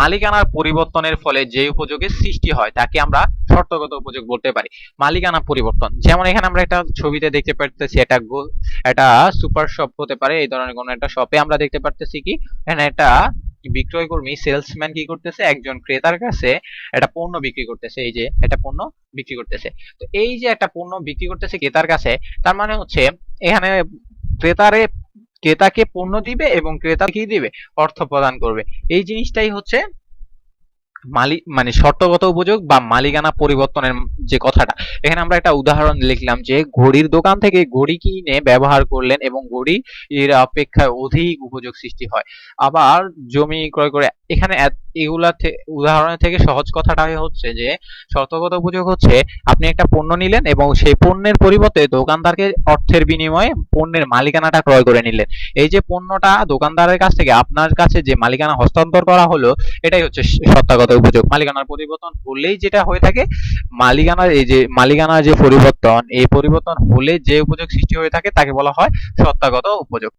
মালিকানার পরিবর্তনের ফলে যে উপযোগের সৃষ্টি হয় তাকে আমরা শর্তগত উপযোগ বলতে পারি। মালিকানা পরিবর্তন, যেমন এখানে আমরা একটা ছবিতে দেখতে পারতেছি, এটা সুপার শপ হতে পারে, এই ধরনের কোনো একটা শপে আমরা দেখতে পারতেছি কি এখানে একটা বিক্রয় কর্মী সেলসম্যান কি করতেছে, একজন ক্রেতার কাছে একটা পণ্য বিক্রি করতেছে। এই যে একটা পণ্য বিক্রি করতেছে, তো এই যে একটা পণ্য বিক্রি করতেছে ক্রেতার কাছে, তার মানে হচ্ছে এখানে ক্রেতারে ক্রেতাকে পণ্য দিবে এবং ক্রেতা কি দিবে, অর্থ প্রদান করবে। এই জিনিসটাই হচ্ছে মানে শর্তগত উপযোগ বা মালিকানা পরিবর্তনের যে কথাটা। এখানে আমরা একটা উদাহরণ লিখলাম যে ঘড়ির দোকান থেকে ঘড়ি কিনে ব্যবহার করলেন এবং ঘড়ি এর অপেক্ষায় অধিক উপযোগ সৃষ্টি হয়। আবার জমি ক্রয় করে, এখানে এগুলা উদাহরণের থেকে সহজ কথাটা হচ্ছে যে শর্তগত উপযোগ হচ্ছে আপনি একটা পণ্য নিলেন এবং সেই পণ্যের পরিবর্তে দোকানদারকে অর্থের বিনিময়ে পণ্যের মালিকানাটা ক্রয় করে নিলেন। এই যে পণ্যটা দোকানদারের কাছ থেকে আপনার কাছে যে মালিকানা হস্তান্তর করা হলো, এটাই হচ্ছে শর্তগত উপযোগ। মালিকানার পরিবর্তন হলেই যেটা হয়ে থাকে, মালিকানার যে পরিবর্তন, এই পরিবর্তন হলে যে উপযোগ সৃষ্টি হয়ে থাকে তাকে বলা হয় শর্তগত উপযোগ।